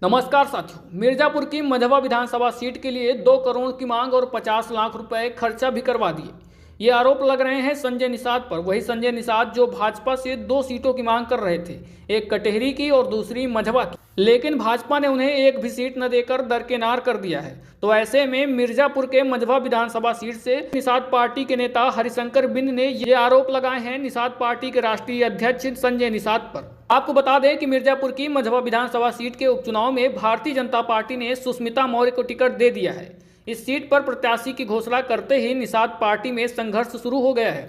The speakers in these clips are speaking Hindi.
नमस्कार साथियों, मिर्जापुर की मझवा विधानसभा सीट के लिए 2 करोड़ की मांग और 50 लाख रुपए खर्चा भी करवा दिए। ये आरोप लग रहे हैं संजय निषाद पर। वही संजय निषाद जो भाजपा से 2 सीटों की मांग कर रहे थे, एक कटेहरी की और दूसरी मझवा की, लेकिन भाजपा ने उन्हें एक भी सीट न देकर दरकिनार कर दिया है। तो ऐसे में मिर्जापुर के मझवा विधानसभा सीट से निषाद पार्टी के नेता हरिशंकर बिंद ने ये आरोप लगाए हैं निषाद पार्टी के राष्ट्रीय अध्यक्ष संजय निषाद पर। आपको बता दें कि मिर्जापुर की मझवा विधानसभा सीट के उपचुनाव में भारतीय जनता पार्टी ने सुष्मिता मौर्य को टिकट दे दिया है। इस सीट पर प्रत्याशी की घोषणा करते ही निषाद पार्टी में संघर्ष शुरू हो गया है।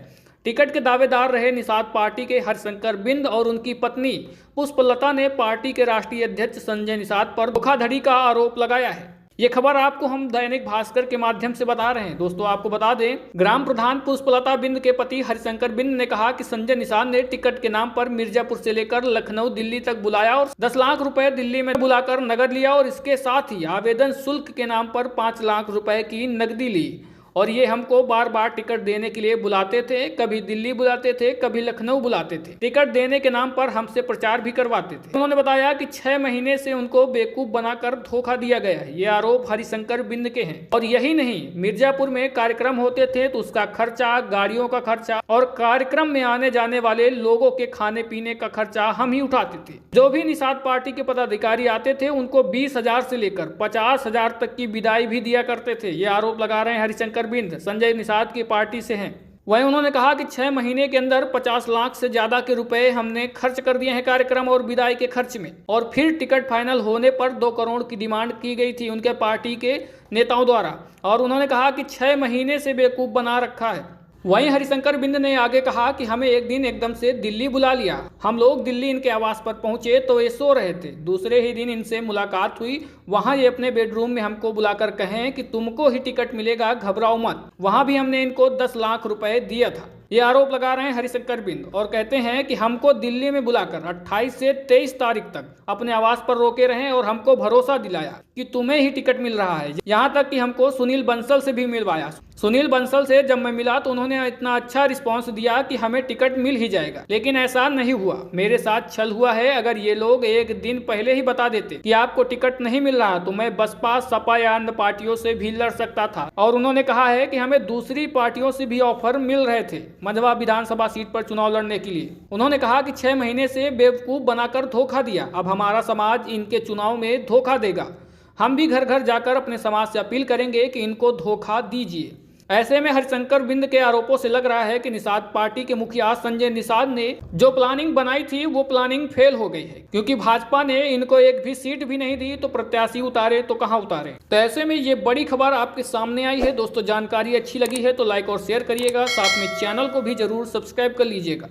टिकट के दावेदार रहे निषाद पार्टी के हरिशंकर बिंद और उनकी पत्नी पुष्पलता ने पार्टी के राष्ट्रीय अध्यक्ष संजय निषाद पर धोखाधड़ी का आरोप लगाया है। ये खबर आपको हम दैनिक भास्कर के माध्यम से बता रहे हैं। दोस्तों, आपको बता दें, ग्राम प्रधान पुष्पलता बिंद के पति हरिशंकर बिंद ने कहा कि संजय निषाद ने टिकट के नाम पर मिर्जापुर से लेकर लखनऊ दिल्ली तक बुलाया और 10 लाख रुपए दिल्ली में बुलाकर नगद लिया और इसके साथ ही आवेदन शुल्क के नाम पर 5 लाख रुपए की नकदी ली। और ये हमको बार बार टिकट देने के लिए बुलाते थे, कभी दिल्ली बुलाते थे, कभी लखनऊ बुलाते थे। टिकट देने के नाम पर हमसे प्रचार भी करवाते थे। उन्होंने बताया कि 6 महीने से उनको बेवकूफ बनाकर धोखा दिया गया है। ये आरोप हरिशंकर बिंद के हैं। और यही नहीं, मिर्जापुर में कार्यक्रम होते थे तो उसका खर्चा, गाड़ियों का खर्चा और कार्यक्रम में आने जाने वाले लोगों के खाने पीने का खर्चा हम ही उठाते थे। जो भी निषाद पार्टी के पदाधिकारी आते थे उनको 20,000 से लेकर 50,000 तक की विदाई भी दिया करते थे। ये आरोप लगा रहे हैं हरिशंकर बिंद, संजय निषाद की पार्टी से हैं। वहीं उन्होंने कहा कि 6 महीने के अंदर 50 लाख से ज्यादा के रुपए हमने खर्च कर दिए हैं कार्यक्रम और विदाई के खर्च में। और फिर टिकट फाइनल होने पर 2 करोड़ की डिमांड की गई थी उनके पार्टी के नेताओं द्वारा। और उन्होंने कहा कि 6 महीने से बेवकूफ बना रखा है। वहीं हरिशंकर बिंद ने आगे कहा कि हमें एक दिन एकदम से दिल्ली बुला लिया। हम लोग दिल्ली इनके आवास पर पहुंचे तो ये सो रहे थे। दूसरे ही दिन इनसे मुलाकात हुई। वहां ये अपने बेडरूम में हमको बुलाकर कहें कि तुमको ही टिकट मिलेगा, घबराओ मत। वहां भी हमने इनको 10 लाख रुपए दिया था। ये आरोप लगा रहे हैं हरिशंकर बिंद और कहते हैं कि हमको दिल्ली में बुलाकर 28 से 23 तारीख तक अपने आवास पर रोके रहे और हमको भरोसा दिलाया कि तुम्हें ही टिकट मिल रहा है। यहाँ तक कि हमको सुनील बंसल से भी मिलवाया। सुनील बंसल से जब मैं मिला तो उन्होंने इतना अच्छा रिस्पांस दिया कि हमें टिकट मिल ही जाएगा, लेकिन ऐसा नहीं हुआ। मेरे साथ छल हुआ है। अगर ये लोग एक दिन पहले ही बता देते कि आपको टिकट नहीं मिल रहा तो मैं बसपा, सपा या अन्य पार्टियों से भी लड़ सकता था। और उन्होंने कहा है कि हमें दूसरी पार्टियों से भी ऑफर मिल रहे थे मझवा विधानसभा सीट पर चुनाव लड़ने के लिए। उन्होंने कहा कि 6 महीने से बेवकूफ बनाकर धोखा दिया। अब हमारा समाज इनके चुनाव में धोखा देगा। हम भी घर घर जाकर अपने समाज से अपील करेंगे कि इनको धोखा दीजिए। ऐसे में हरिशंकर बिंद के आरोपों से लग रहा है कि निषाद पार्टी के मुखिया संजय निषाद ने जो प्लानिंग बनाई थी वो प्लानिंग फेल हो गई है, क्योंकि भाजपा ने इनको एक भी सीट भी नहीं दी तो प्रत्याशी उतारे तो कहां उतारे। तो ऐसे में ये बड़ी खबर आपके सामने आई है। दोस्तों, जानकारी अच्छी लगी है तो लाइक और शेयर करिएगा। साथ में चैनल को भी जरूर सब्सक्राइब कर लीजिएगा।